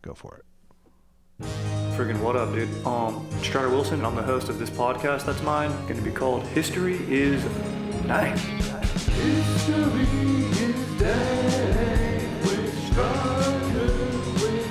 Go for it. Friggin' what up, dude? Strider Wilson, I'm the host of this podcast that's mine. Gonna be called History is Dank. History is Dank with Strider Wilson.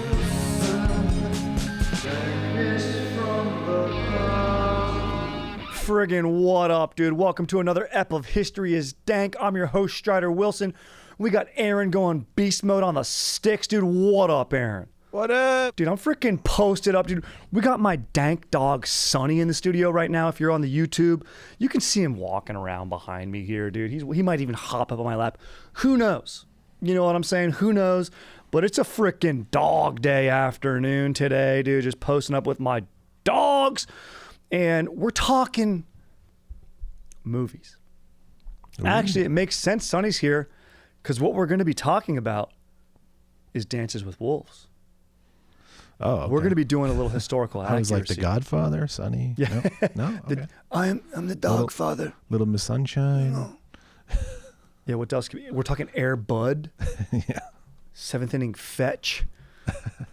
Dankness from the past. Friggin' what up, dude? Welcome to another ep of History is Dank. I'm your host, Strider Wilson. We got Aaron going beast mode on the sticks, dude. What up, Aaron? What up? Dude, I'm freaking posted up, dude. We got my dank dog, Sonny, in the studio right now. If you're on the YouTube, you can see him walking around behind me here, dude. He might even hop up on my lap. Who knows? You know what I'm saying? Who knows? But it's a freaking dog day afternoon today, dude. Just posting up with my dogs. And we're talking movies. Ooh. Actually, it makes sense Sonny's here because what we're going to be talking about is Dances with Wolves. Oh, okay. We're going to be doing a little historical accuracy. I was like The Godfather, Sonny. Yeah. No? Okay. I'm the dog father. Little Miss Sunshine. No. Yeah, what else? We're talking Air Bud. Yeah. Seventh Inning Fetch.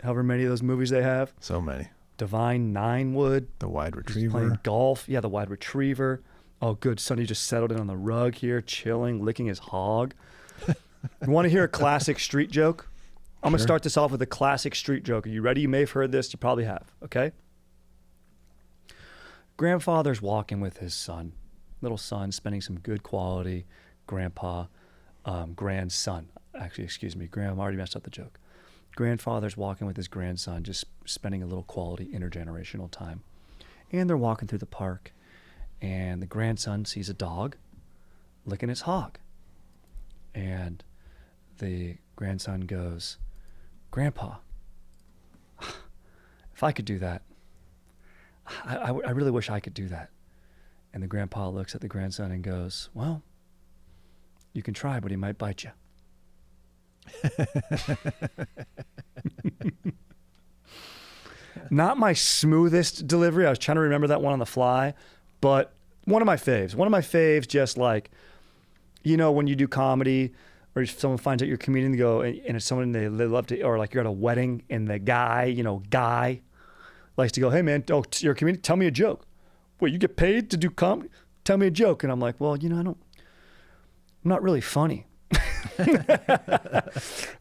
However many of those movies they have. So many. Divine Ninewood. The Wide He's Retriever. playing golf. Yeah, the Wide Retriever. Oh, good. Sonny just settled in on the rug here, chilling, licking his hog. You want to hear a classic street joke? I'm going to start this off with a classic street joke. Are you ready? You may have heard this. You probably have. Okay? Grandfather's walking with his son. Little son, spending some good quality grandson. Actually, excuse me. I already messed up the joke. Grandfather's walking with his grandson, just spending a little quality intergenerational time. And they're walking through the park. And the grandson sees a dog licking his hog. And the grandson goes, "Grandpa, if I could do that, I really wish I could do that." And the grandpa looks at the grandson and goes, "Well, you can try, but he might bite you." Not my smoothest delivery. I was trying to remember that one on the fly, but one of my faves. One of my faves, just like, you know, when you do comedy, or if someone finds out you're a comedian, they go, and it's someone they love to, or like you're at a wedding and the guy likes to go, "Hey man, you're a comedian, tell me a joke." "Wait, you get paid to do comedy? Tell me a joke." And I'm like, "Well, I'm not really funny."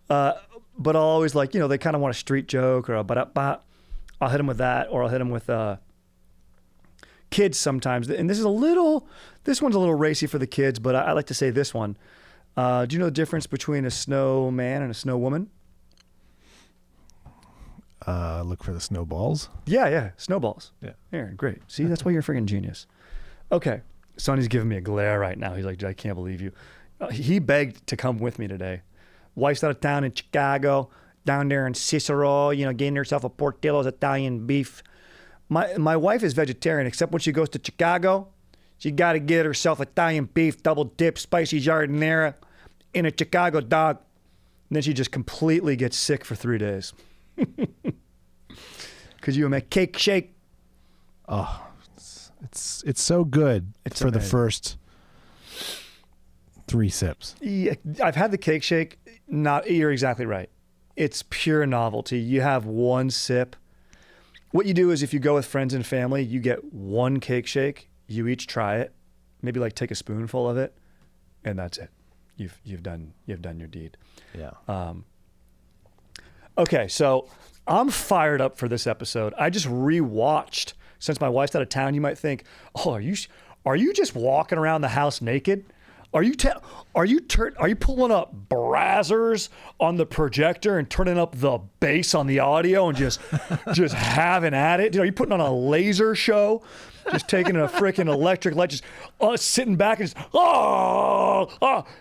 But I'll always they kind of want a street joke or I'll hit them with that, or I'll hit them with kids sometimes. And this one's a little racy for the kids, but I like to say this one. Do you know the difference between a snowman and a snow woman? Look for the snowballs. Yeah, snowballs. Yeah. Aaron, great. See, that's why you're a freaking genius. Okay, Sonny's giving me a glare right now. He's like, "Dude, I can't believe you." He begged to come with me today. Wife's out of town in Chicago, down there in Cicero, getting herself a Portillo's Italian beef. My wife is vegetarian, except when she goes to Chicago, she got to get herself Italian beef, double dip, spicy giardiniera, in a Chicago dog. And then she just completely gets sick for 3 days. Could you make cake shake? Oh, it's so good for amazing. The first 3 sips. Yeah, I've had the cake shake. You're exactly right. It's pure novelty. You have one sip. What you do is, if you go with friends and family, you get one cake shake. You each try it. Maybe take a spoonful of it, and that's it. You've done your deed. Yeah. Okay, so I'm fired up for this episode. I just rewatched. Since my wife's out of town, you might think, "Oh, are you just walking around the house naked? Are you pulling up brazzers on the projector and turning up the bass on the audio and just having at it? Are you putting on a laser show? Just taking a freaking electric light, just sitting back and just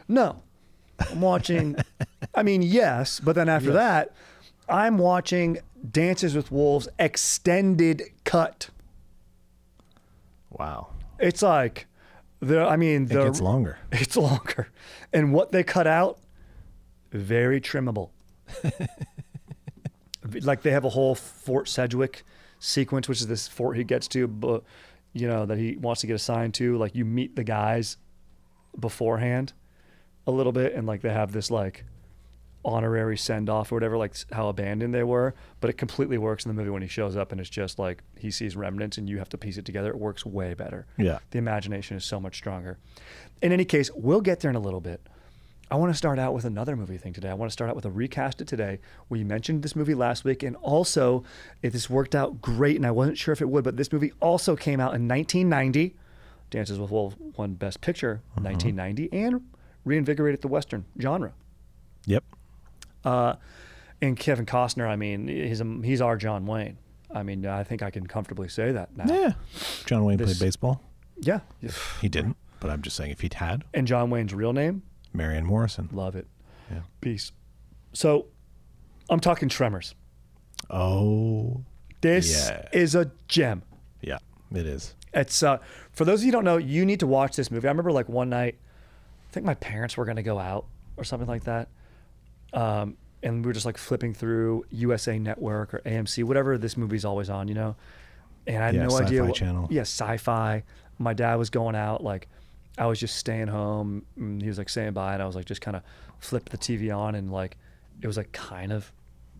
No, I'm watching. I mean, yes, but then after that, I'm watching Dances with Wolves extended cut. Wow. It's like. It gets longer. It's longer. And what they cut out, very trimmable. They have a whole Fort Sedgwick sequence, which is this fort he gets to, but that he wants to get assigned to. You meet the guys beforehand a little bit, and they have this honorary send-off or whatever, like how abandoned they were, but it completely works in the movie when he shows up and it's just like he sees remnants and you have to piece it together. It works way better. Yeah. The imagination is so much stronger. In any case, we'll get there in a little bit. I want to start out with another movie thing today. I want to start out with a Recast It Today. We mentioned this movie last week, and also this worked out great, and I wasn't sure if it would, but this movie also came out in 1990. Dances with Wolves won Best Picture in 1990 and reinvigorated the Western genre. Yep. And Kevin Costner, I mean, he's our John Wayne. I mean, I think I can comfortably say that now. Yeah. John Wayne played baseball. Yeah. He didn't, but I'm just saying if he'd had. And John Wayne's real name? Marianne Morrison. Love it. Yeah. Peace. So, I'm talking Tremors. Oh. This is a gem. Yeah, it is. It's for those of you who don't know, you need to watch this movie. I remember like one night, I think my parents were going to go out or something like that. And we were just like flipping through USA Network or AMC, whatever this movie's always on, you know? And I had no idea. Sci-Fi Channel. Yeah, Sci-Fi. My dad was going out. Like, I was just staying home. And he was like saying bye. And I was like, just kind of flipped the TV on. And like, it was like kind of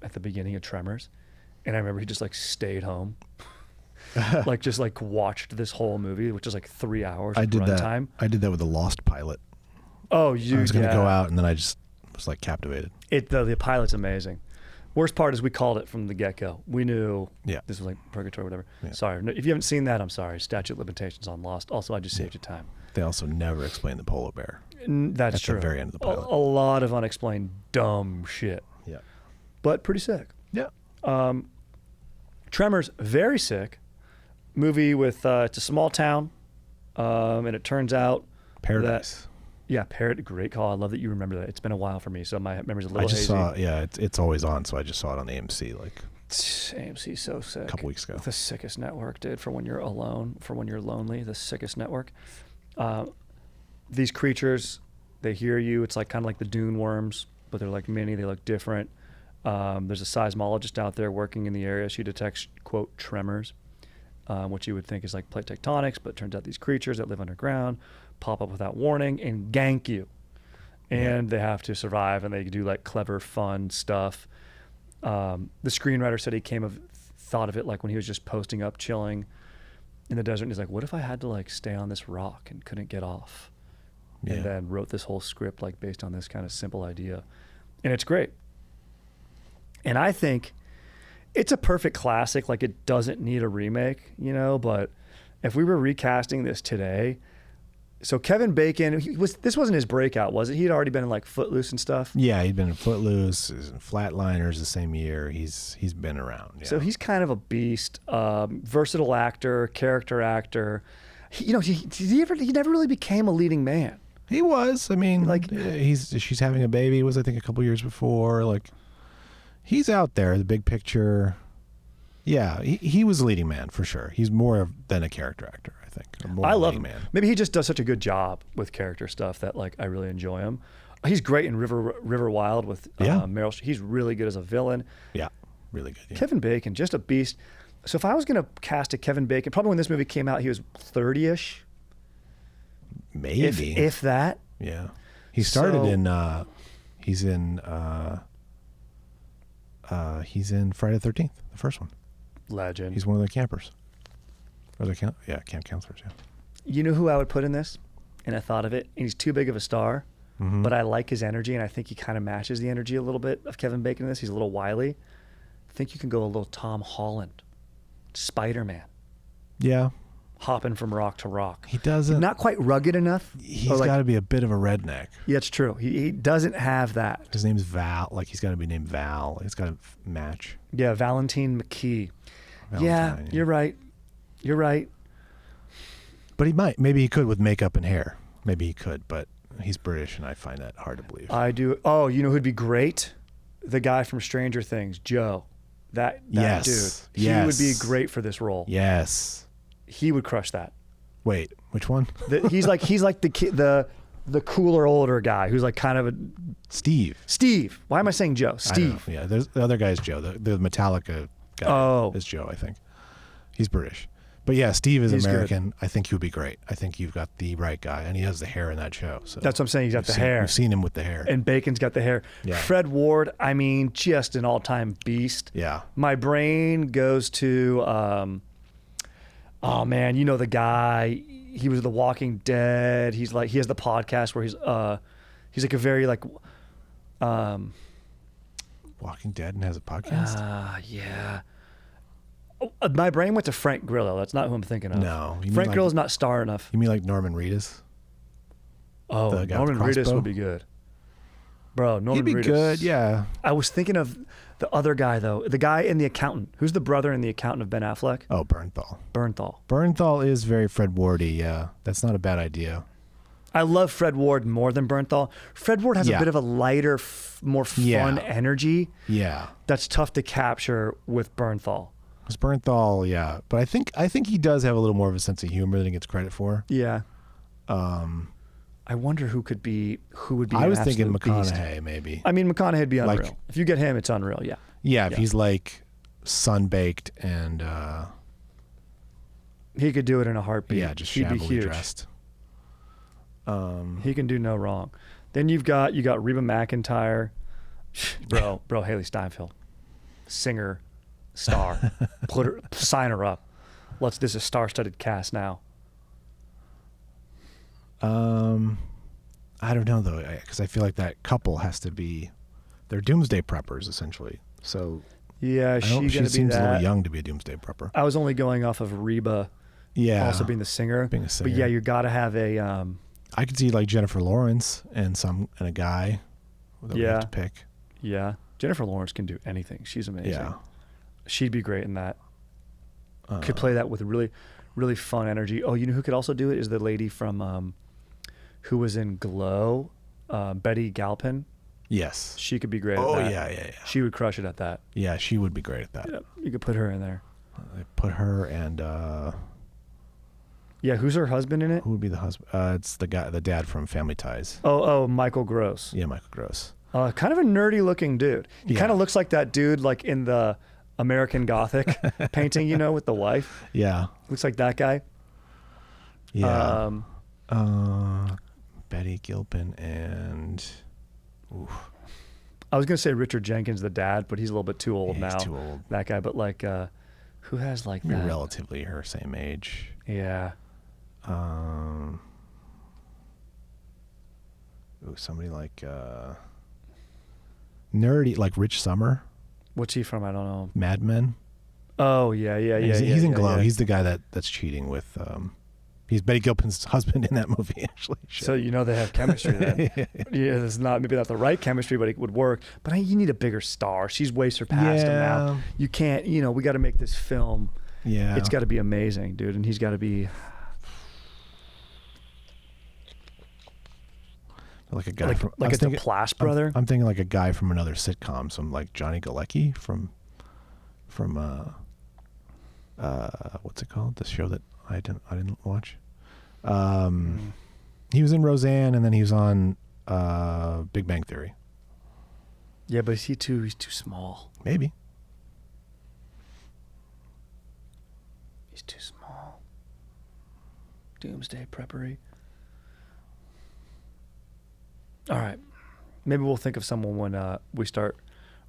at the beginning of Tremors. And I remember he just like stayed home. Like just like watched this whole movie, which is like 3 hours I did that. runtime. I did that with the Lost pilot. Oh, I was going to go out and then I just was like captivated. The pilot's amazing. Worst part is we called it from the get-go. We knew this was like purgatory or whatever. Yeah. Sorry. If you haven't seen that, I'm sorry. Statute of limitations on Lost. Also, I just saved you time. They also never explained the polar bear. That's true. At the very end of the pilot. A lot of unexplained dumb shit. Yeah. But pretty sick. Yeah. Tremors, very sick. Movie with, it's a small town. And it turns out Paradise. Great call. I love that you remember that. It's been a while for me, so my memory's a little hazy. saw, it's always on, so I just saw it on AMC like AMC's so sick. a couple weeks ago. The sickest network, dude, for when you're alone, for when you're lonely, the sickest network. These creatures, they hear you. It's like kind of like the dune worms, but they're like mini, they look different. There's a seismologist out there working in the area. She detects, quote, tremors, which you would think is like plate tectonics, but it turns out these creatures that live underground pop up without warning and gank you. And they have to survive, and they do like clever, fun stuff. The screenwriter said he thought of it like when he was just posting up, chilling in the desert, and he's like, what if I had to like stay on this rock and couldn't get off? Yeah. And then wrote this whole script like based on this kind of simple idea. And it's great. And I think it's a perfect classic. Like, it doesn't need a remake, you know, but if we were recasting this today, so Kevin Bacon, this wasn't his breakout, was it? He'd already been in like Footloose and stuff. Yeah, he'd been in Footloose, he was in Flatliners the same year. He's been around. Yeah. So he's kind of a beast, versatile actor, character actor. He never really became a leading man. He was. I mean, like she's having a baby was I think a couple years before. Like, he's out there, the big picture. Yeah, he was a leading man for sure. He's more than a character actor, I think. I love him. Man. Maybe he just does such a good job with character stuff that like I really enjoy him. He's great in River Wild with Meryl. He's really good as a villain. Yeah, really good. Yeah. Kevin Bacon, just a beast. So if I was going to cast a Kevin Bacon, probably when this movie came out, he was 30-ish. Maybe. If that. Yeah. He started he's in Friday the 13th, the first one. Legend. He's one of the campers. Or the camp counselors, yeah. You know who I would put in this? And I thought of it. And he's too big of a star, but I like his energy, and I think he kind of matches the energy a little bit of Kevin Bacon in this. He's a little wily. I think you can go a little Tom Holland, Spider-Man. Yeah. Hopping from rock to rock. He doesn't. He's not quite rugged enough. He's got to be a bit of a redneck. Yeah, it's true. He doesn't have that. His name's Val. Like, he's got to be named Val. He's got to match. Yeah, Valentine McKee. Valentine, You're right. You're right. But he might. Maybe he could with makeup and hair. Maybe he could, but he's British, and I find that hard to believe. I do. Oh, you know who'd be great? The guy from Stranger Things, Joe. That yes. dude. He would be great for this role. Yes. He would crush that. Wait, which one? He's like the cooler older guy who's like kind of a Steve. Why am I saying Joe? Steve. Yeah, there's the other guy's Joe. The Metallica guy is Joe, I think. He's British. But yeah, Steve is He's American. Good. I think he would be great. I think you've got the right guy, and he has the hair in that show. So that's what I'm saying. He's got the hair. We've seen him with the hair. And Bacon's got the hair. Yeah. Fred Ward, I mean, just an all-time beast. Yeah. My brain goes to, oh man, you know the guy. He was The Walking Dead. He has the podcast where he's like a very like, Walking Dead and has a podcast. Yeah. My brain went to Frank Grillo. That's not who I'm thinking of. No. Frank Grillo's not star enough. You mean like Norman Reedus? Oh, Norman Reedus would be good. Bro, Norman Reedus. He'd be good, yeah. I was thinking of the other guy, though. The guy in The Accountant. Who's the brother in The Accountant of Ben Affleck? Oh, Bernthal. Bernthal is very Fred Wardy, yeah. That's not a bad idea. I love Fred Ward more than Bernthal. Fred Ward has a bit of a lighter, more fun energy. Yeah. That's tough to capture with Bernthal. Because Bernthal, yeah. But I think he does have a little more of a sense of humor than he gets credit for. Yeah. I wonder who would be. I was thinking McConaughey, beast. Maybe. I mean, McConaughey'd be unreal. If you get him, it's unreal. Yeah. Yeah, if he's like sun-baked and he could do it in a heartbeat. Yeah, just He'd be shabbily huge. dressed. He can do no wrong. Then you got Reba McEntire, bro, Haley Steinfeld, singer, star. Sign her up. This is a star-studded cast now. I don't know though, because I feel like that couple has to be. They're doomsday preppers essentially. So yeah, she seems a little young to be a doomsday prepper. I was only going off of Reba. Yeah, also being a singer. But yeah, you got to have a. I could see like Jennifer Lawrence and a guy that we have to pick. Yeah, Jennifer Lawrence can do anything. She's amazing. Yeah, she'd be great in that. Could play that with really, really fun energy. Oh, you know who could also do it is the lady from, who was in Glow, Betty Galpin. Yes, she could be great. Oh at that. Yeah. She would crush it at that. Yeah, she would be great at that. Yeah, you could put her in there. Put her and. Yeah, who's her husband in it? Who would be the husband? It's the dad from Family Ties. Oh, Michael Gross. Yeah, Michael Gross. Kind of a nerdy looking dude. He kind of looks like that dude like in the American Gothic painting, with the wife. Yeah. Looks like that guy. Yeah. Betty Gilpin and... Oof. I was going to say Richard Jenkins, the dad, but he's a little bit too old now. He's too old. That guy, but like, who has like that? Relatively her same age. Yeah. Somebody like nerdy, like Rich Summer. What's he from? I don't know. Mad Men. Oh yeah. He's in Glow. Yeah. He's the guy that's cheating with. He's Betty Gilpin's husband in that movie, actually. Shit. So they have chemistry then. Yeah, it's maybe not the right chemistry, but it would work. But you need a bigger star. She's way surpassed him now. You can't. We got to make this film. Yeah. It's got to be amazing, dude, and he's got to be. Like a guy like it's a Plash brother. I'm thinking like a guy from another sitcom, some like Johnny Galecki from what's it called? The show that I didn't watch. He was in Roseanne, and then he was on Big Bang Theory. Yeah, but he's too small. Maybe. He's too small. Doomsday preppery. All right. Maybe we'll think of someone when we start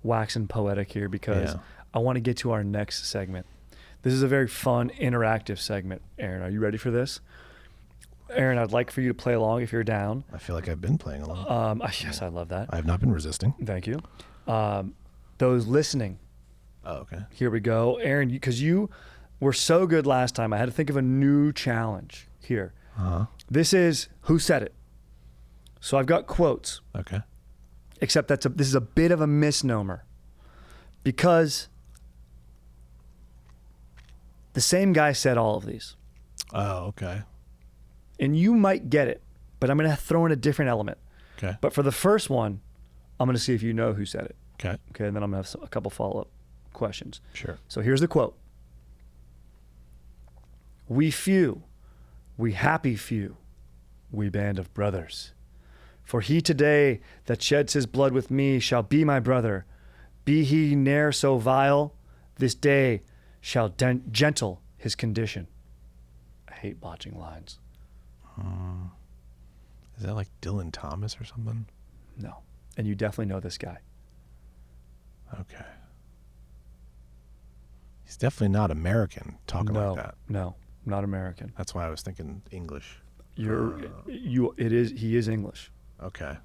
waxing poetic here, because I want to get to our next segment. This is a very fun, interactive segment. Aaron, are you ready for this? Aaron, I'd like for you to play along if you're down. I feel like I've been playing along. Yes, I love that. I have not been resisting. Thank you. Those listening. Oh, okay. Here we go. Aaron, because you were so good last time, I had to think of a new challenge here. Uh-huh. This is Who Said It? So I've got quotes. Okay. Except this is a bit of a misnomer, because the same guy said all of these. Oh, okay. And you might get it, but I'm going to throw in a different element. Okay. But for the first one, I'm going to see if you know who said it. Okay. Okay, and then I'm going to have a couple follow-up questions. Sure. So here's the quote. We few, we happy few, we band of brothers. For he today that sheds his blood with me shall be my brother. Be he ne'er so vile, this day shall gentle his condition. hate botching lines. Is that like Dylan Thomas or something? No. And you definitely know this guy. Okay. He's definitely not American talking like that. No, not American. That's why I was thinking English. He is English. Okay.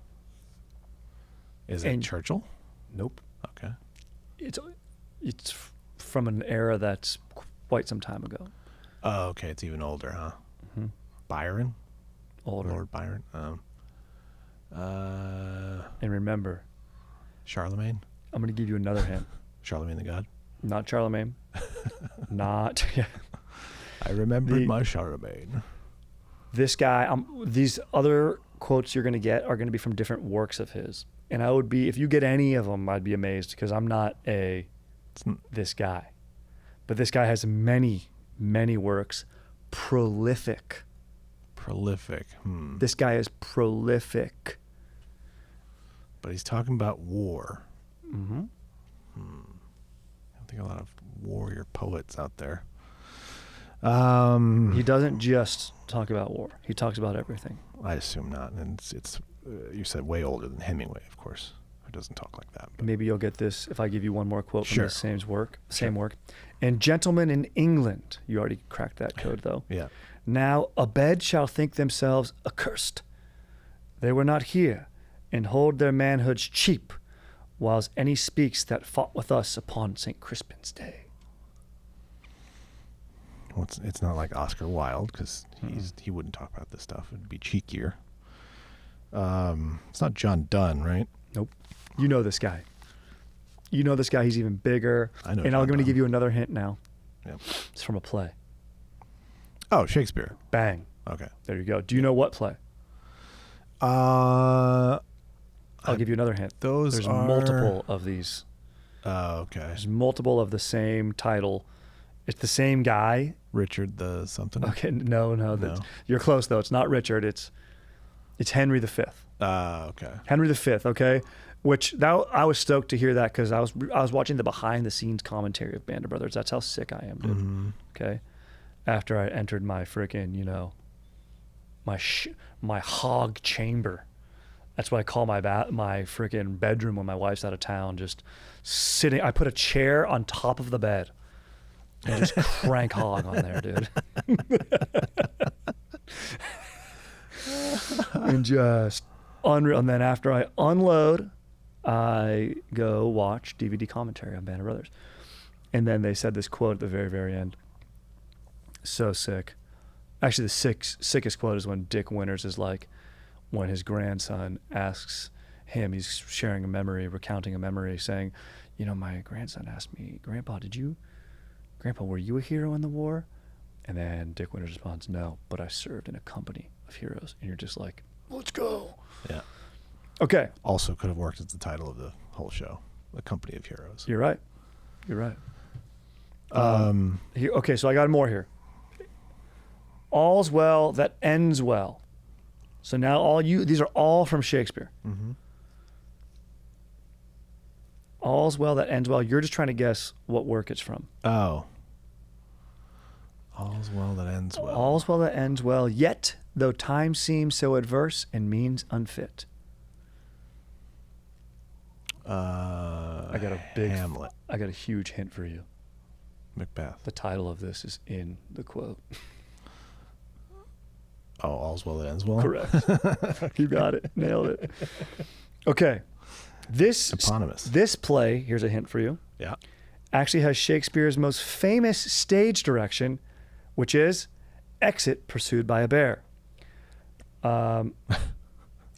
Is it Churchill? Nope. Okay. It's from an era that's quite some time ago. Oh, okay. It's even older, huh? Mm-hmm. Byron? Older. Lord Byron? And remember, Charlemagne? I'm going to give you another hint. Charlemagne the God? Not Charlemagne. Not. Yeah. I remembered my Charlemagne. This guy, these other quotes you're going to get are going to be from different works of his. And I would be, if you get any of them, I'd be amazed because I'm not this guy. But this guy has many, many works. Prolific. This guy is prolific. But he's talking about war. Mm-hmm. I don't think a lot of warrior poets out there. He doesn't just talk about war. He talks about everything. I assume not. And it's you said way older than Hemingway, of course, who doesn't talk like that. But. Maybe you'll get this if I give you one more quote from the same work. Sure. And gentlemen in England, you already cracked that code though. Yeah. Now abed shall think themselves accursed. They were not here, and hold their manhoods cheap, whiles any speaks that fought with us upon St. Crispin's Day. Well, it's not like Oscar Wilde because he wouldn't talk about this stuff. It'd be cheekier. It's not John Donne, right? Nope. You know this guy. He's even bigger. I know. And I'm going to give you another hint now. Yep. It's from a play. Oh, Shakespeare. Bang. Okay. There you go. Do you know what play? I'll give you another hint. There's are multiple of these. Oh, okay. There's multiple of the same title. It's the same guy. Richard the something. Okay, no. You're close though. It's not Richard. It's Henry V. Okay. Henry V. Okay, which I was stoked to hear that because I was watching the behind the scenes commentary of Band of Brothers. That's how sick I am, dude. Mm-hmm. Okay, after I entered my freaking my hog chamber. That's what I call my freaking bedroom when my wife's out of town. Just sitting. I put a chair on top of the bed. And just crank hog on there, dude. And just unreal. And then after I unload, I go watch DVD commentary on Band of Brothers. And then they said this quote at the very, very end. So sick. Actually, the sickest quote is when Dick Winters is like, when his grandson asks him, he's sharing a memory, recounting a memory, saying, my grandson asked me, Grandpa, were you a hero in the war? And then Dick Winters responds, no, but I served in a company of heroes. And you're just like, let's go. Yeah. Okay. Also could have worked as the title of the whole show, A Company of Heroes. You're right. Okay, so I got more here. All's well that ends well. So now these are all from Shakespeare. Mm-hmm. All's well that ends well. You're just trying to guess what work it's from. Oh. All's well that ends well. All's well that ends well, yet though time seems so adverse and means unfit. I got a big Hamlet. I got a huge hint for you. Macbeth. The title of this is in the quote. Oh, all's well that ends well? Correct. You got it. Nailed it. Okay. Eponymous. This play, here's a hint for you. Yeah. Actually has Shakespeare's most famous stage direction, which is Exit Pursued by a Bear. And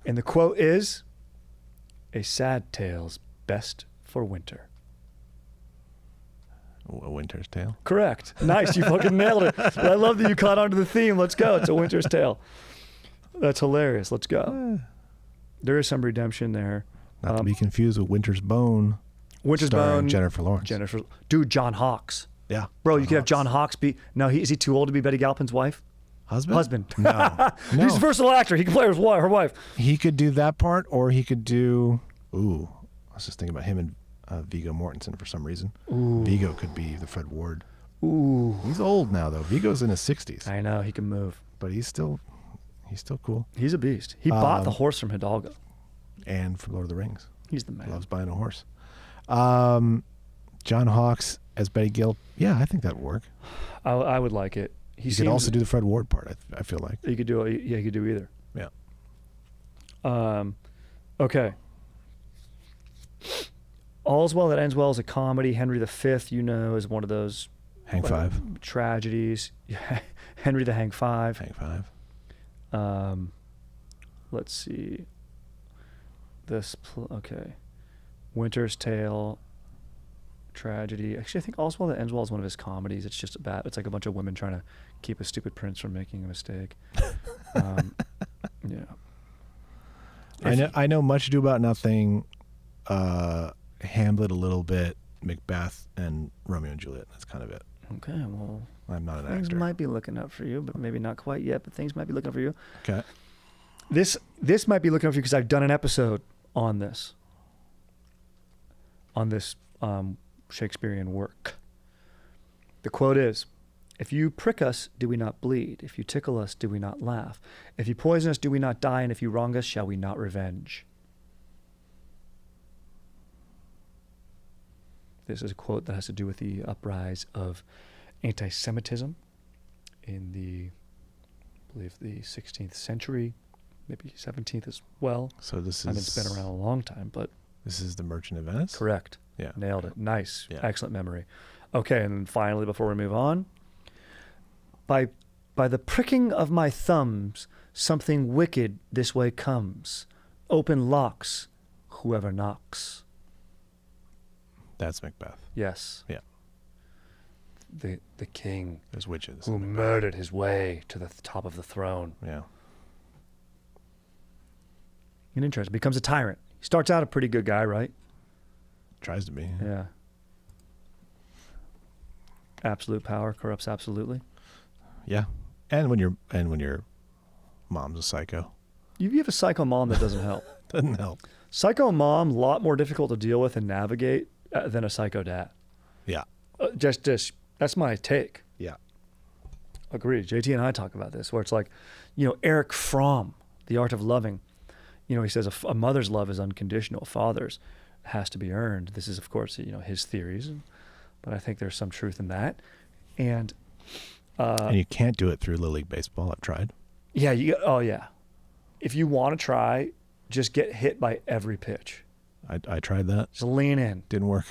the quote is, a sad tale's best for winter. A Winter's Tale? Correct. Nice. You fucking nailed it. But I love that you caught on to the theme. Let's go. It's A Winter's Tale. That's hilarious. Let's go. There is some redemption there. Not to be confused with Winter's Bone. Winter's starring Bone. Jennifer Lawrence. Dude, John Hawkes. Yeah. Bro, you could have John Hawkes be... No, is he too old to be Betty Galpin's wife? Husband? No. He's a versatile actor. He can play her wife. He could do that part, or he could do... Ooh. I was just thinking about him and Viggo Mortensen for some reason. Ooh. Viggo could be the Fred Ward. Ooh. He's old now though. Vigo's in his 60s, I know, he can move. but he's still cool. He's a beast. He bought the horse from Hidalgo. And from Lord of the Rings, He's the man. loves buying a horse. John Hawkes as Betty Gill. Yeah, I think that'd work. I would like it. He could also do the Fred Ward part. I feel like. He could do it. Yeah, he could do either. Yeah. Okay. All's Well That Ends Well is a comedy. Henry V, is one of those Hang Five. tragedies. Henry the Hang Five. Hang Five. Let's see. Okay. Winter's Tale. Tragedy. Actually, I think All's Well That Ends Well is one of his comedies. It's just it's like a bunch of women trying to keep a stupid prince from making a mistake. Yeah. I know Much Ado About Nothing, Hamlet a little bit, Macbeth, and Romeo and Juliet. That's kind of it. Okay, well, I'm not an things actor. might be looking up for you, but maybe not quite yet. But things might be looking up for you. Okay. This might be looking up for you because I've done an episode on this Shakespearean work. The quote is, "If you prick us, do we not bleed? If you tickle us, do we not laugh? If you poison us, do we not die? And if you wrong us, shall we not revenge?" This is a quote that has to do with the uprise of anti-Semitism in I believe the 16th century, maybe 17th as well. So this I mean, it's been around a long time, but this is The Merchant of Venice? correct. Yeah. Nailed it. Nice. Yeah. Excellent memory. Okay, and then finally, before we move on, by the pricking of my thumbs, something wicked this way comes. Open locks, whoever knocks. That's Macbeth. Yes. Yeah. The king There's witches. who murdered his way to the top of the throne. Yeah. And interesting. Becomes a tyrant. He starts out a pretty good guy, right? Tries to be. Yeah. Absolute power corrupts absolutely. Yeah. And when your mom's a psycho. You have a psycho mom that doesn't help. Doesn't help. Psycho mom, a lot more difficult to deal with and navigate than a psycho dad. Yeah. Just that's my take. Yeah. Agreed. JT and I talk about this, where it's like, Eric Fromm, The Art of Loving. He says a mother's love is unconditional. A father's has to be earned. This is, of course, his theories, but I think there's some truth in that. And you can't do it through Little League Baseball. I've tried. yeah, yeah. If you want to try, just get hit by every pitch. I tried that. Just lean in. Didn't work.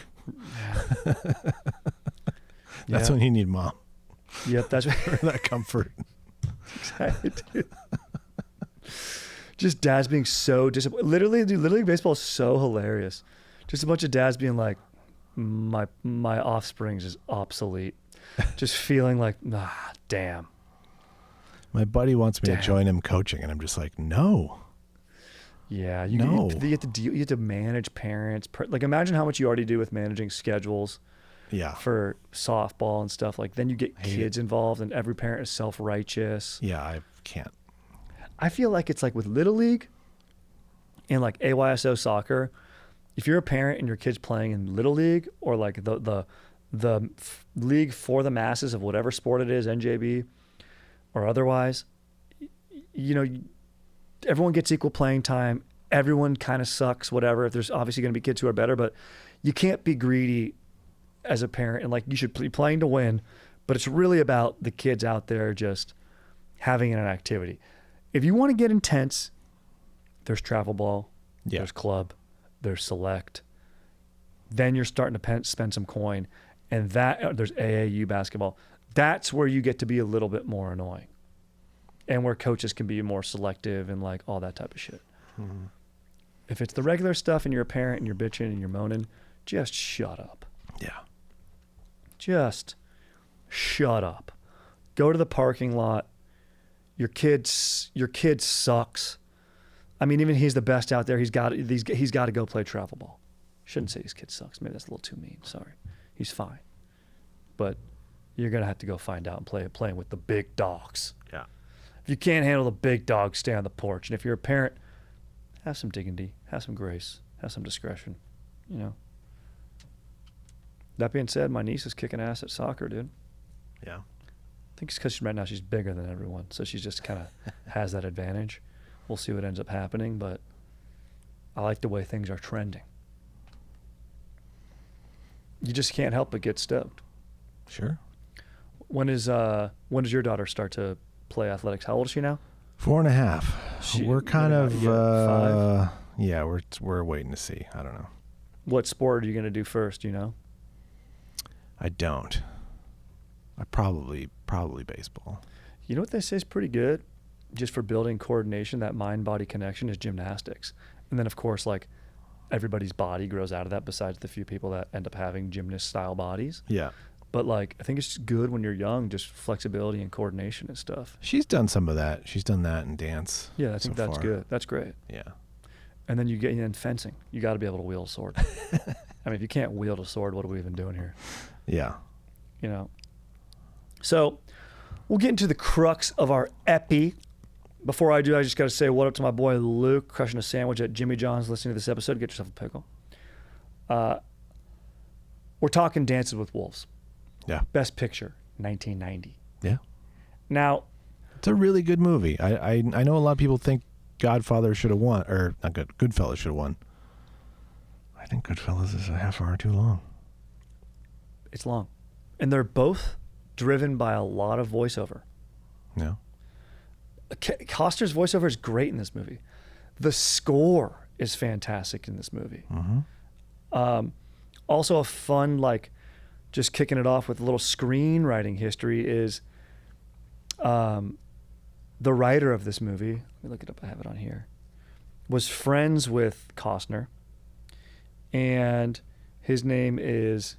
Yeah. That's when you need mom. Yep, that's That comfort. exactly, dude. Just dads being so disappointed. Literally, dude, Little League Baseball is so hilarious. Just a bunch of dads being like, my offspring is obsolete. Just feeling like, damn. My buddy wants me Damn. to join him coaching, and I'm just like, no. Yeah, No. you have to deal. You have to manage parents. Like, imagine how much you already do with managing schedules Yeah. for softball and stuff. Like, then you get Hate kids involved, and every parent is self-righteous. Yeah, I can't. I feel like it's like with Little League and like AYSO soccer. If you're a parent and your kid's playing in Little League or like the league for the masses of whatever sport it is, NJB or otherwise, everyone gets equal playing time. Everyone kind of sucks, whatever. If there's obviously going to be kids who are better, but you can't be greedy as a parent, and like you should be playing to win, but it's really about the kids out there just having an activity. If you want to get intense, there's travel ball, Yeah. there's club, there's select. Then you're starting to spend some coin, and there's AAU basketball. That's where you get to be a little bit more annoying, and where coaches can be more selective and like all that type of shit. Mm-hmm. If it's the regular stuff and you're a parent and you're bitching and you're moaning, just shut up. Yeah. Just shut up. Go to the parking lot. Your kid sucks. I mean, even he's the best out there. He's got to go play travel ball. Shouldn't say his kid sucks. Maybe that's a little too mean. Sorry. He's fine. But you're going to have to go find out and playing with the big dogs. Yeah. If you can't handle the big dogs, stay on the porch. And if you're a parent, have some dignity, have some grace, have some discretion, That being said, my niece is kicking ass at soccer, dude. Yeah. I think it's because right now she's bigger than everyone, so she's just kind of has that advantage. We'll see what ends up happening, but I like the way things are trending. You just can't help but get stoked. Sure. When does your daughter start to play athletics? How old is she now? 4.5. We're kind of 5. Yeah, we're waiting to see. I don't know. What sport are you going to do first? You know? I don't. I probably baseball. You know what they say is pretty good, just for building coordination. That mind-body connection is gymnastics, and then of course, like everybody's body grows out of that. Besides the few people that end up having gymnast-style bodies. Yeah. But like, I think it's just good when you're young, just flexibility and coordination and stuff. She's done some of that. She's done that in dance. Yeah, I think that's far. good. That's great. Yeah. And then you get in fencing. You got to be able to wield a sword. I mean, if you can't wield a sword, what are we even doing here? Yeah. You know. So we'll get into the crux of our epi. Before I do, I just got to say what up to my boy Luke, crushing a sandwich at Jimmy John's, listening to this episode. Get yourself a pickle. We're talking Dances with Wolves. Yeah. Best Picture, 1990. Yeah. Now, it's a really good movie. I know a lot of people think Godfather should have won, or not Goodfellas should have won. I think Goodfellas is a half hour too long. It's long. And they're both driven by a lot of voiceover. Yeah. Costner's voiceover is great in this movie. The score is fantastic in this movie. Mm-hmm. Also a fun, like, just kicking it off with a little screenwriting history is the writer of this movie, let me look it up, I have it on here, was friends with Costner, and his name is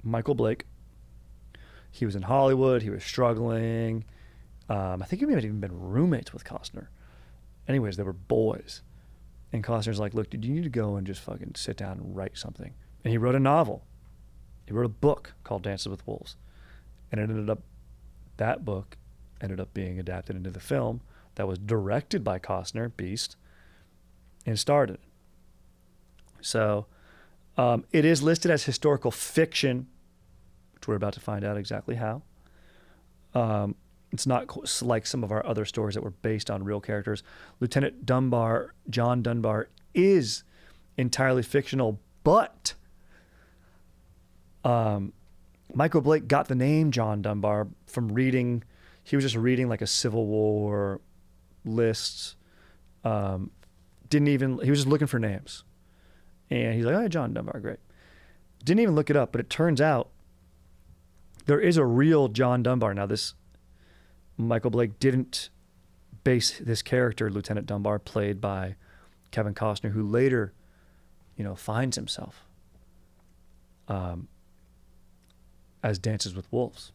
Michael Blake. He was in Hollywood, he was struggling. I think he may have even been roommates with Costner. Anyways, they were boys. And Costner's like, look, dude, you need to go and just fucking sit down and write something. And he wrote a novel. He wrote a book called Dances with Wolves. And that book ended up being adapted into the film that was directed by Costner, Beast, and starred in it. So it is listed as historical fiction, which we're about to find out exactly how. It's not like some of our other stories that were based on real characters. Lieutenant Dunbar, John Dunbar, is entirely fictional, but Michael Blake got the name John Dunbar from reading. He was just reading like a Civil War list. He was just looking for names. And he's like, oh, John Dunbar, great. Didn't even look it up, but it turns out there is a real John Dunbar. Now, this Michael Blake didn't base this character, Lieutenant Dunbar, played by Kevin Costner, who later, finds himself as Dances with Wolves.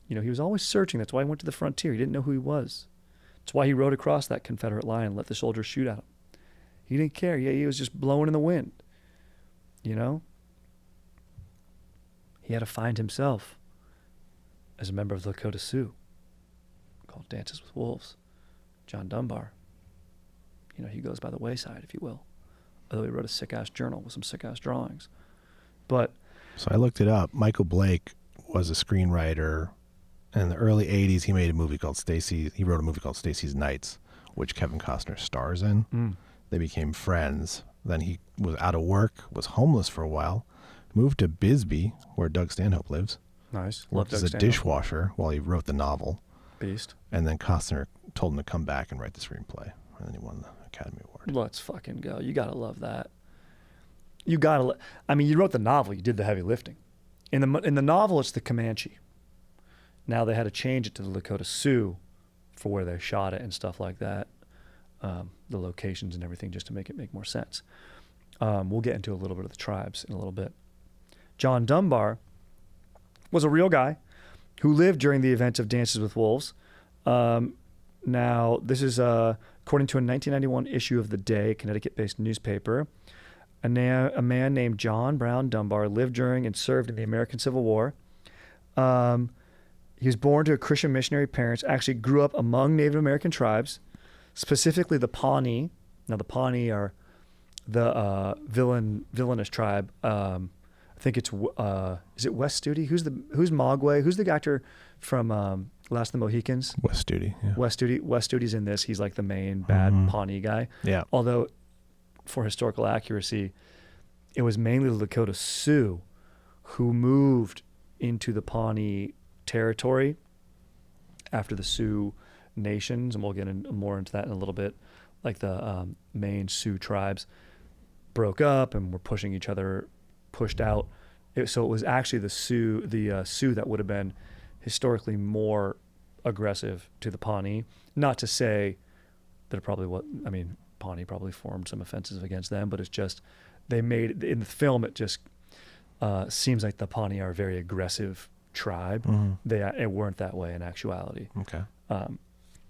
He was always searching. That's why he went to the frontier. He didn't know who he was. That's why he rode across that Confederate line and let the soldiers shoot at him. He didn't care. Yeah, he was just blowing in the wind. He had to find himself as a member of the Lakota Sioux, called Dances with Wolves. John Dunbar, he goes by the wayside, if you will. Although he wrote a sick-ass journal with some sick-ass drawings. But so I looked it up. Michael Blake was a screenwriter. In the early 80s, he made a movie called he wrote a movie called Stacy's Nights, which Kevin Costner stars in. They became friends. Then he was out of work, was homeless for a while, moved to Bisbee, where Doug Stanhope lives. Nice. Worked as a dishwasher while he wrote the novel. Beast. And then Costner told him to come back and write the screenplay. And then he won the Academy Award. Let's fucking go. You got to love that. You wrote the novel. You did the heavy lifting. In the novel, it's the Comanche. Now they had to change it to the Lakota Sioux for where they shot it and stuff like that. The locations and everything, just to make it make more sense. We'll get into a little bit of the tribes in a little bit. John Dunbar was a real guy who lived during the events of Dances with Wolves. Now, this is according to a 1991 issue of The Day, Connecticut-based newspaper. A man named John Brown Dunbar lived during and served in the American Civil War. He was born to a Christian missionary parents, actually grew up among Native American tribes, specifically the Pawnee. Now, the Pawnee are the villainous tribe. I think it's is it Wes Studi? Who's Mogwai? Who's the actor from Last of the Mohicans? Wes Studi. Yeah. Wes Studi's in this. He's like the main bad Pawnee guy. Yeah. Although, for historical accuracy, it was mainly the Lakota Sioux who moved into the Pawnee territory after the Sioux nations, and we'll get more into that in a little bit, like the main Sioux tribes broke up and were pushed out. So it was actually the Sioux that would have been historically more aggressive to the Pawnee. Not to say that it probably was, I mean, Pawnee probably formed some offenses against them, but it's just, they made, in the film, it just seems like the Pawnee are a very aggressive tribe. It weren't that way in actuality. Okay.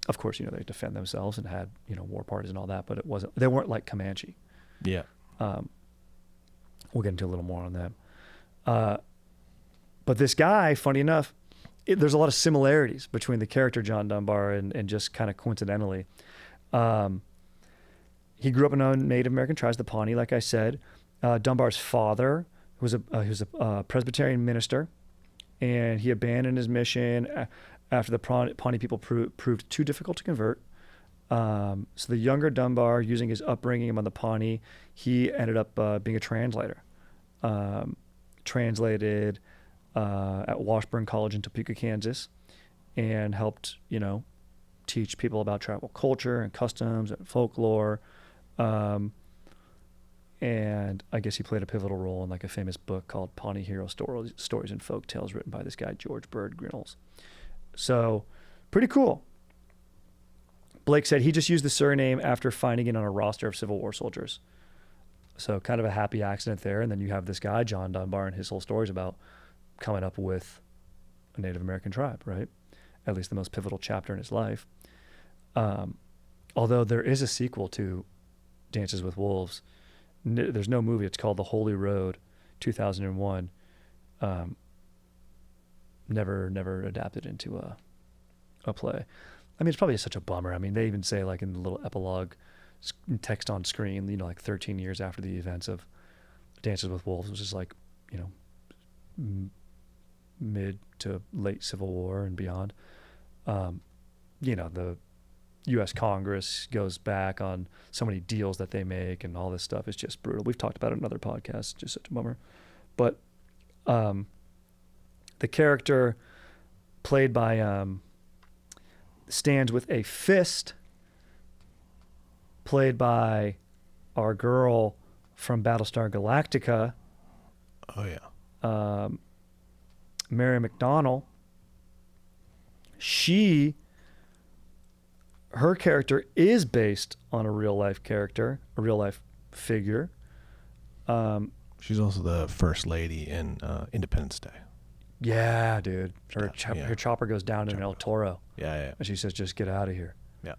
Of course, they defend themselves and had, war parties and all that, but they weren't like Comanche. Yeah. We'll get into a little more on them. But this guy, funny enough, there's a lot of similarities between the character John Dunbar and just kind of coincidentally. He grew up in a Native American tribe, the Pawnee, like I said. Dunbar's father was a Presbyterian minister, and he abandoned his mission after the Pawnee people proved too difficult to convert. So the younger Dunbar, using his upbringing among the Pawnee, he ended up being a translator. Translated at Washburn College in Topeka, Kansas, and helped, teach people about tribal culture and customs and folklore. And I guess he played a pivotal role in like a famous book called Pawnee Hero Stories and Folk Tales, written by this guy, George Bird Grinnells. So pretty cool. Blake said he just used the surname after finding it on a roster of Civil War soldiers. So kind of a happy accident there. And then you have this guy, John Dunbar, and his whole stories about coming up with a Native American tribe, right? At least the most pivotal chapter in his life. Although there is a sequel to Dances with Wolves. There's no movie. It's called The Holy Road, 2001. Never adapted into a play. I mean, it's probably such a bummer. I mean, they even say, like, in the little epilogue text on screen, like 13 years after the events of Dances with Wolves, which is like, mid to late Civil War and beyond. The U.S. Congress goes back on so many deals that they make, and all this stuff is just brutal. We've talked about it in other podcasts. Just such a bummer. But the character played by Stands with a Fist, played by our girl from Battlestar Galactica. Oh, yeah. Mary McDonnell. Her character is based on a real life character, a real life figure. She's also the first lady in Independence Day. Yeah, dude. Her chopper goes down in El Toro. Yeah. And she says, "Just get out of here." Yeah.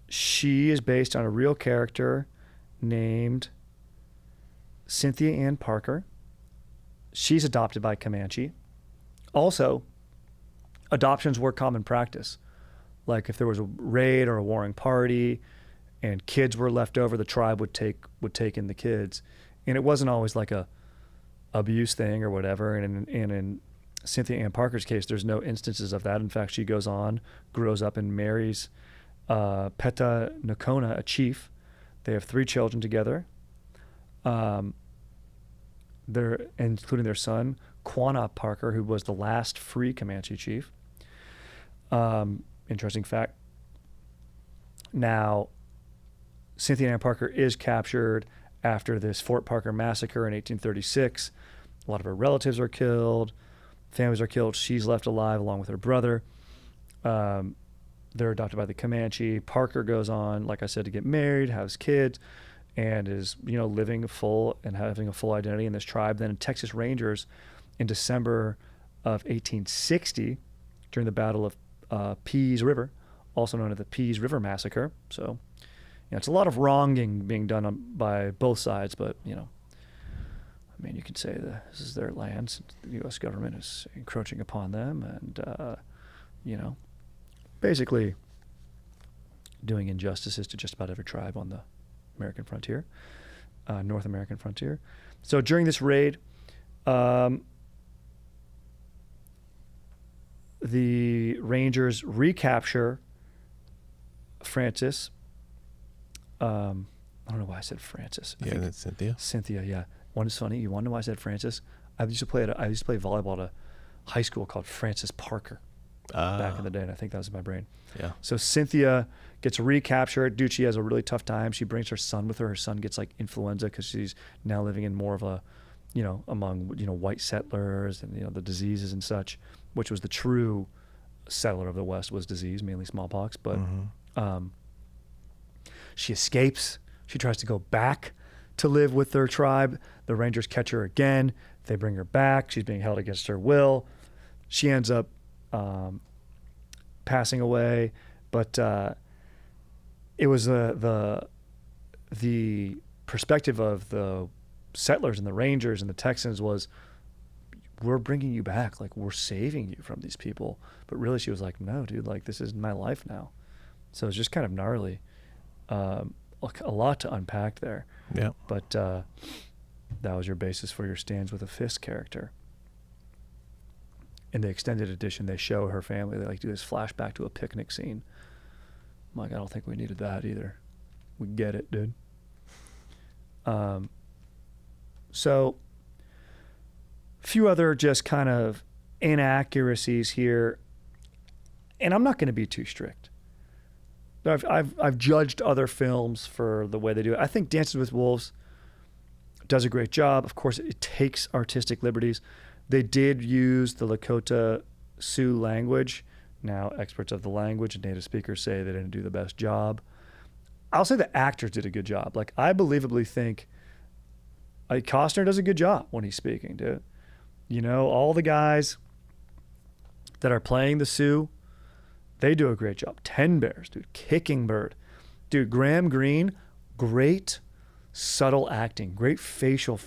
She is based on a real character named Cynthia Ann Parker. She's adopted by Comanche. Also, adoptions were common practice. Like if there was a raid or a warring party and kids were left over, the tribe would take in the kids. And it wasn't always like a abuse thing or whatever. And in Cynthia Ann Parker's case, there's no instances of that. In fact, she goes on, grows up and marries Peta Nakona, a chief. They have 3 children together. They're including their son, Quanah Parker, who was the last free Comanche chief. Interesting fact. Now, Cynthia Ann Parker is captured after this Fort Parker massacre in 1836. A lot of her relatives are killed. Families are killed. She's left alive along with her brother. They're adopted by the Comanche. Parker goes on, like I said, to get married, has kids, and is, living full and having a full identity in this tribe. Then Texas Rangers in December of 1860, during the Battle of Pease River, also known as the Pease River Massacre. So, it's a lot of wronging being done by both sides, but, you can say that this is their land. The U.S. government is encroaching upon them and, basically doing injustices to just about every tribe on the American frontier. North American frontier. So during this raid, the Rangers recapture Frances. I don't know why I said Frances. Yeah, that's Cynthia. Cynthia, yeah. One is funny. You want to know why I said Frances? I used to play volleyball at a high school called Francis Parker back in the day, and I think that was in my brain. Yeah. So Cynthia gets recaptured. Dude, she has a really tough time. She brings her son with her. Her son gets like influenza because she's now living in more of a, among white settlers and the diseases and such, which was the true settler of the West was disease, mainly smallpox. But she escapes. She tries to go back to live with their tribe. The Rangers catch her again. They bring her back. She's being held against her will. She ends up passing away. But it was the perspective of the settlers and the Rangers and the Texans was, we're bringing you back. Like, we're saving you from these people. But really she was like, no, dude, like, this is my life now. So it's just kind of gnarly. A lot to unpack there. Yeah. But that was your basis for your Stands with a Fist character. In the extended edition, they show her family. They do this flashback to a picnic scene. I'm like, I don't think we needed that either. We get it, dude. So, a few other just kind of inaccuracies here, and I'm not going to be too strict. I've judged other films for the way they do it. I think Dances with Wolves does a great job. Of course, it takes artistic liberties. They did use the Lakota Sioux language. Now, experts of the language and native speakers say they didn't do the best job. I'll say the actors did a good job. Like, I believably think Costner does a good job when he's speaking, dude. All the guys that are playing the Sioux, they do a great job. 10 Bears, dude. Kicking Bird. Dude, Graham Greene, great subtle acting. Great facial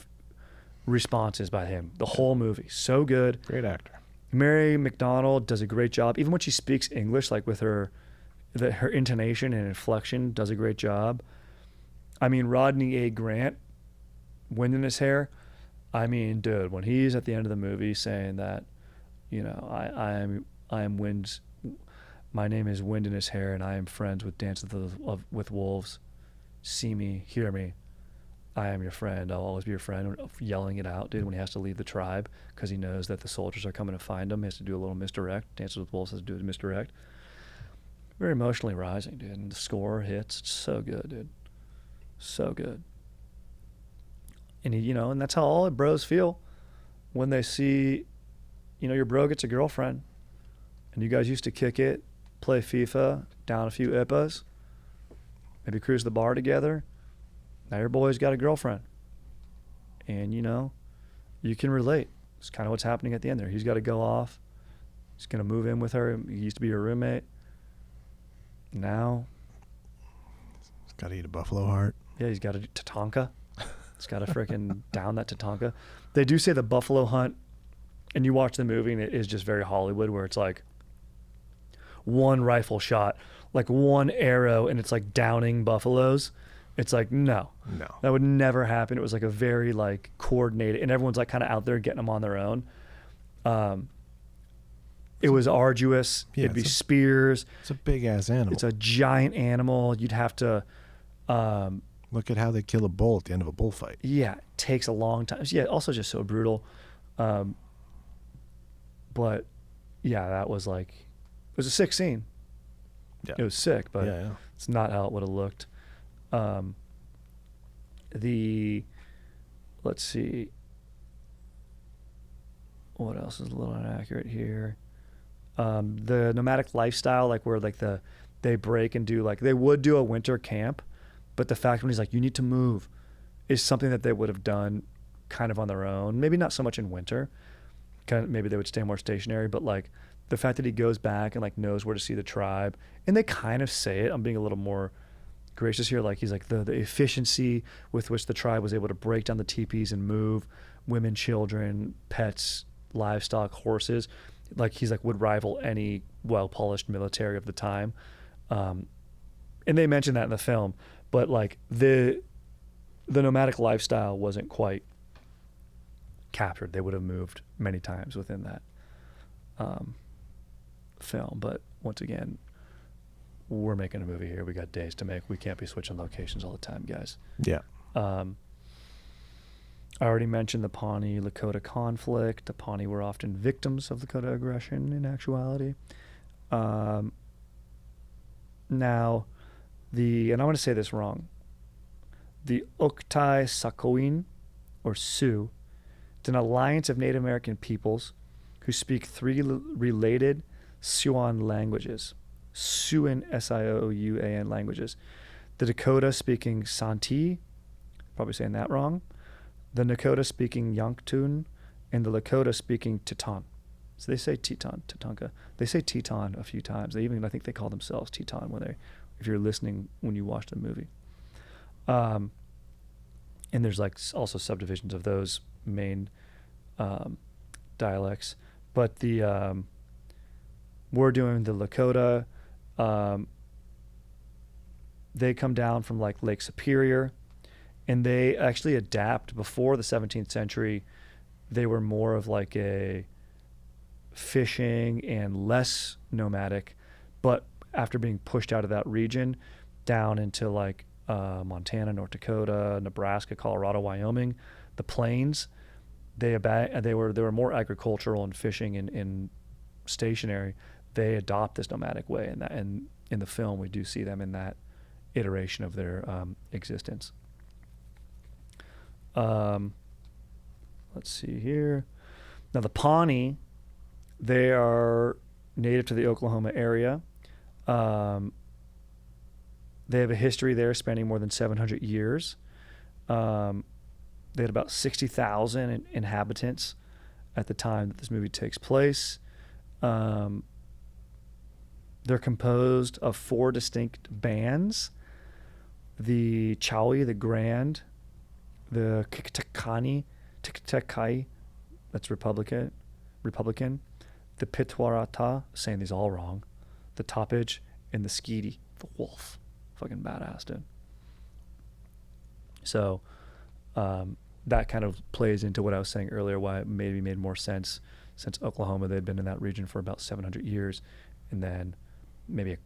responses by him. The whole movie. So good. Great actor. Mary McDonald does a great job. Even when she speaks English, like with her intonation and inflection, does a great job. I mean, Rodney A. Grant, wind in his hair. I mean, dude, when he's at the end of the movie saying that, I am Wind's, my name is Wind in his hair, and I am friends with Dances with Wolves. See me, hear me. I am your friend. I'll always be your friend. Yelling it out, dude, when he has to leave the tribe because he knows that the soldiers are coming to find him. He has to do a little misdirect. Dances with Wolves has to do a misdirect. Very emotionally rising, dude. And the score hits. It's so good, dude. So good. And and that's how all bros feel when they see, your bro gets a girlfriend, and you guys used to kick it, play FIFA, down a few IPAs, maybe cruise the bar together. Now your boy's got a girlfriend, and you can relate. It's kind of what's happening at the end there. He's got to go off. He's gonna move in with her. He used to be her roommate. Now he's got to eat a buffalo heart. Yeah, he's got a Tatanka. He's got to freaking down that Tatanka. They do say the buffalo hunt, and you watch the movie, and it is just very Hollywood, where it's like one rifle shot, like one arrow, and it's like downing buffaloes. It's like, no, that would never happen. It was like a very like coordinated, and everyone's like kind of out there getting them on their own. It was arduous. Yeah, it'd be spears. It's a big ass animal. It's a giant animal. You'd have to, look at how they kill a bull at the end of a bullfight. Yeah, it takes a long time. Yeah, also just so brutal. But yeah, that was like, it was a sick scene. Yeah. It was sick, but it's not how it would have looked. Let's see. What else is a little inaccurate here? The nomadic lifestyle, like where like they break and do, like they would do a winter camp, but the fact when he's like, you need to move, is something that they would have done kind of on their own. Maybe not so much in winter. Maybe they would stay more stationary, but like the fact that he goes back and like knows where to see the tribe, and they kind of say it. I'm being a little more gracious here. Like he's like the efficiency with which the tribe was able to break down the teepees and move women, children, pets, livestock, horses. Like he's like would rival any well-polished military of the time. And they mention that in the film, but like the nomadic lifestyle wasn't quite captured. They would have moved many times within that film. But once again, we're making a movie here. We got days to make. We can't be switching locations all the time, guys. Yeah. I already mentioned the Pawnee-Lakota conflict. The Pawnee were often victims of Lakota aggression in actuality. Now, and I want to say this wrong, the Oktai Sakowin, or Sioux, it's an alliance of Native American peoples who speak three related Siouan languages. Siouan, S-I-O-U-A-N languages. The Dakota speaking Santee, probably saying that wrong. The Nakota speaking Yankton, and the Lakota speaking Teton. So they say Teton, Tetonka. They say Teton a few times. They even, I think they call themselves Teton if you're listening when you watch the movie. And there's like also subdivisions of those main dialects. But we're doing the Lakota. They come down from like Lake Superior, and they actually adapt. Before the 17th century, they were more of like a fishing and less nomadic, but after being pushed out of that region down into like Montana, North Dakota, Nebraska, Colorado, Wyoming, the plains, they were more agricultural and fishing and stationary. They adopt this nomadic way, and in the film we do see them in that iteration of their existence. Let's see here. Now the Pawnee, they are native to the Oklahoma area. They have a history there spanning more than 700 years. They had about 60,000 inhabitants at the time that this movie takes place. They're composed of 4 distinct bands: the Chowie, the Grand, the Kiktakani, that's Republican, the Pitwarata, saying these all wrong, the Toppage, and the Skeety, the Wolf. Fucking badass, dude. So that kind of plays into what I was saying earlier, why it maybe made more sense since Oklahoma, they'd been in that region for about 700 years, and then maybe a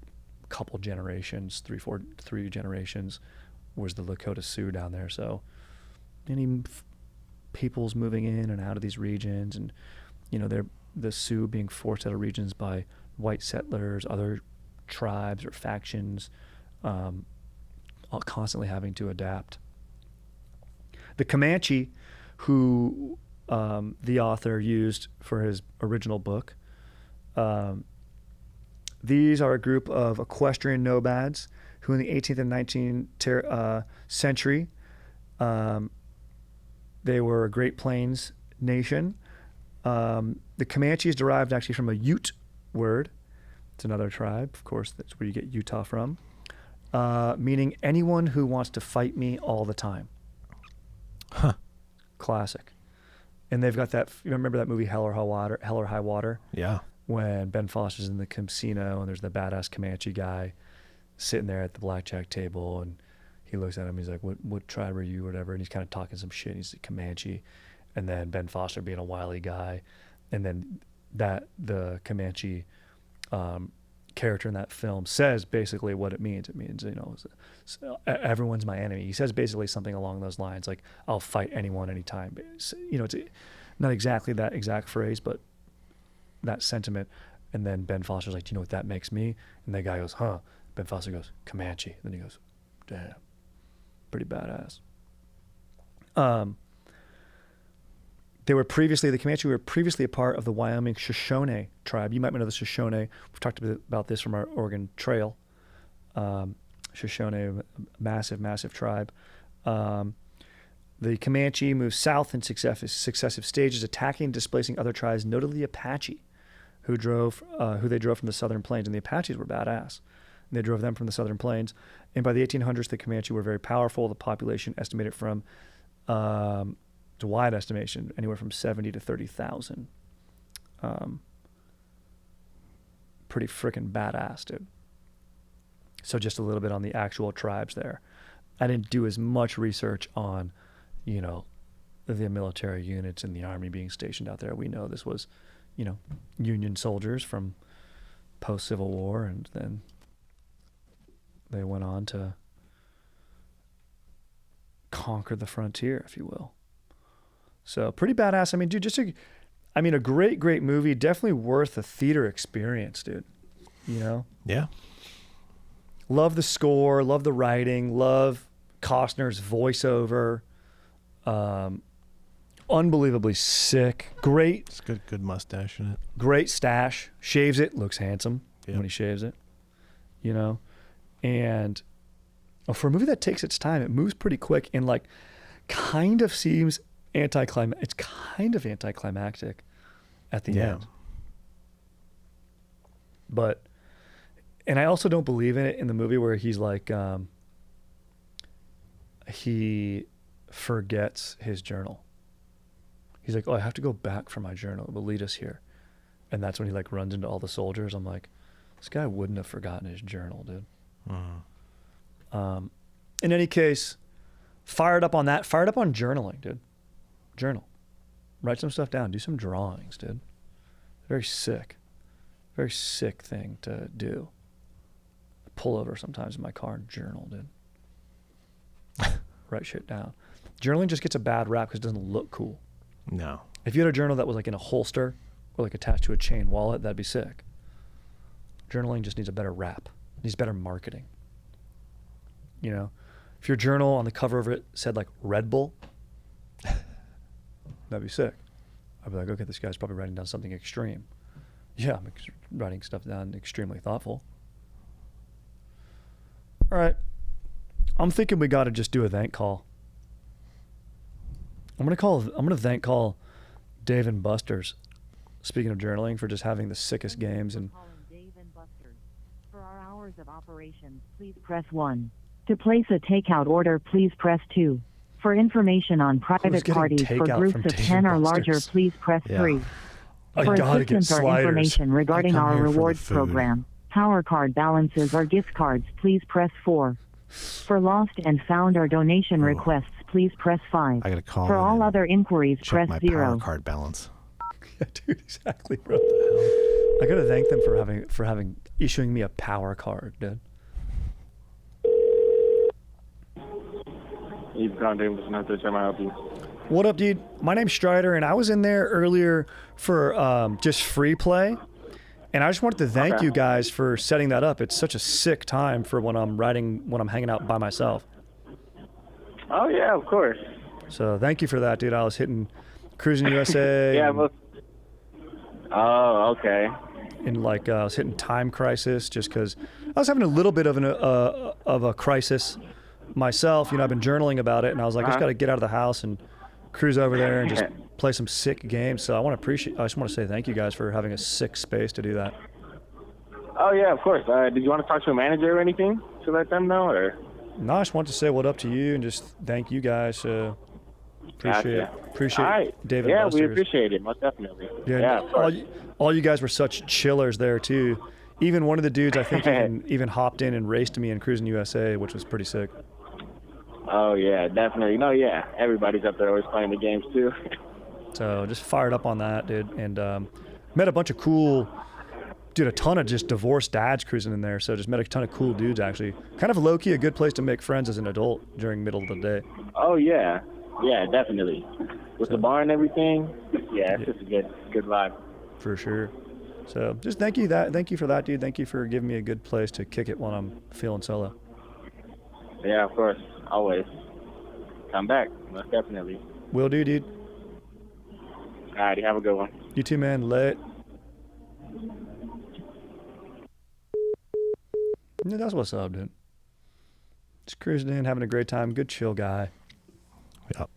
couple generations, three generations, was the Lakota Sioux down there. So any peoples moving in and out of these regions, and they're the Sioux being forced out of regions by white settlers, other tribes or factions, constantly having to adapt. The Comanche, who the author used for his original book, these are a group of equestrian nomads who in the 18th and 19th century, they were a Great Plains nation. The Comanche is derived actually from a Ute word. It's another tribe, of course, that's where you get Utah from, meaning anyone who wants to fight me all the time. Huh. Classic. And they've got that, you remember that movie Hell or High Water? Yeah. When Ben Foster's in the casino and there's the badass Comanche guy sitting there at the blackjack table, and he looks at him, he's like, what tribe are you, or whatever, and he's kind of talking some shit, he's a Comanche, and then Ben Foster being a wily guy, and then the Comanche character in that film says basically what it means. It means, everyone's my enemy. He says basically something along those lines, like, I'll fight anyone, anytime. It's not exactly that exact phrase, but that sentiment. And then Ben Foster's like, do you know what that makes me? And the guy goes, huh? Ben Foster goes, Comanche. And then he goes, damn, pretty badass. The Comanche were previously a part of the Wyoming Shoshone tribe. You might know the Shoshone. We've talked about this from our Oregon Trail. Shoshone, massive, massive tribe. The Comanche moved south in successive stages, attacking and displacing other tribes, notably the Apache, who they drove from the southern plains. And the Apaches were badass. And they drove them from the southern plains. And by the 1800s, the Comanche were very powerful. The population estimated from, it's a wide estimation, anywhere from 70 to 30,000. Pretty freaking badass, dude. So just a little bit on the actual tribes there. I didn't do as much research on, you know, the military units and the army being stationed out there. We know this was, you know, Union soldiers from post-Civil War, and then they went on to conquer the frontier, if you will. So pretty badass. I mean, dude, a great movie. Definitely worth a theater experience, dude. You know? Yeah. Love the score, love the writing, love Costner's voiceover. Unbelievably sick. Great. It's good mustache in it. Great stash. Shaves it, looks handsome when he shaves it. You know? And for a movie that takes its time, it moves pretty quick and like kind of seems it's kind of anticlimactic at the end. But, and I also don't believe in it in the movie where he's like, he forgets his journal. He's like, oh, I have to go back for my journal. It will lead us here. And that's when he like runs into all the soldiers. I'm like, this guy wouldn't have forgotten his journal, dude. In any case, fired up on journaling, dude. Journal. Write some stuff down. Do some drawings, dude. Very sick thing to do. I pull over sometimes in my car and journal, dude. Write shit down. Journaling just gets a bad rap because it doesn't look cool. No. If you had a journal that was like in a holster or like attached to a chain wallet, that'd be sick. Journaling just needs a better rap. It needs better marketing. You know, if your journal on the cover of it said like Red Bull, that'd be sick. I'd be like, okay, this guy's probably writing down something extreme. Yeah, I'm writing stuff down extremely thoughtful. All right. I'm thinking we got to just do a thank call. I'm going to thank call Dave and Buster's, speaking of journaling, for just having the sickest games. And Dave and Buster's. For our hours of operations, please press 1. To place a takeout order, please press 2. For information on private parties for groups of 10 or larger, please press 3. For assistance or information regarding our rewards program, Power Card balances or gift cards, please press 4. For lost and found or donation requests, please press 5. I gotta call. For all other inquiries, check press my 0. Power Card balance. Yeah, dude, exactly, bro. I gotta thank them for having issuing me a Power Card, dude. What up, dude? My name's Strider, and I was in there earlier for just free play, and I just wanted to thank you guys for setting that up. It's such a sick time for when I'm hanging out by myself. Oh yeah, of course. So thank you for that, dude. I was hitting Cruising USA. Yeah. Oh, okay. And like I was hitting Time Crisis just because I was having a little bit of a crisis myself. You know, I've been journaling about it, and I was like, I just got to get out of the house and cruise over there and just play some sick games. So I just want to say thank you guys for having a sick space to do that. Oh yeah, of course. Did you want to talk to a manager or anything to let them know, or? No, I just want to say what up to you and just thank you guys. Appreciate All right. David. Yeah, Buster's. we appreciate it, most definitely. Yeah, of course. all you guys were such chillers there too. Even one of the dudes I think even hopped in and raced me in Cruising USA, which was pretty sick. Oh yeah, definitely. No, yeah, everybody's up there always playing the games too. So just fired up on that, dude, and met a bunch of cool. Dude, a ton of just divorced dads cruising in there. So just met a ton of cool dudes, actually. Kind of low-key a good place to make friends as an adult during middle of the day. Oh, yeah. Yeah, definitely. With the bar and everything, yeah, it's just a good vibe. For sure. So just thank you for that, dude. Thank you for giving me a good place to kick it when I'm feeling solo. Yeah, of course. Always. Come back. Most definitely. Will do, dude. All right, have a good one. You too, man. Lit. Yeah, that's what's up, dude. Just cruising in, having a great time. Good chill guy. Yep.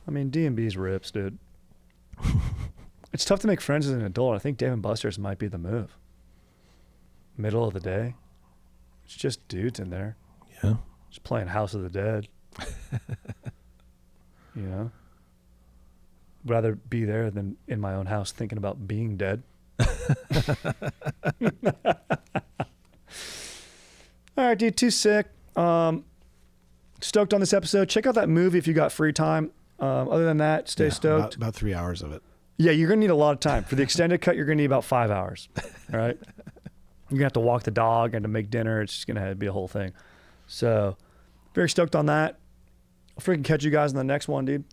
I mean, D&B's rips, dude. It's tough to make friends as an adult. I think Dave & Buster's might be the move. Middle of the day. It's just dudes in there. Yeah. Just playing House of the Dead. You know? Rather be there than in my own house thinking about being dead. All right, dude, too sick. Stoked on this episode. Check out that movie if you got free time. Other than that, stay stoked. About 3 hours of it. Yeah, you're going to need a lot of time. For the extended cut, you're going to need about 5 hours. All right? You're going to have to walk the dog and to make dinner. It's just going to be a whole thing. So, very stoked on that. I'll freaking catch you guys in the next one, dude.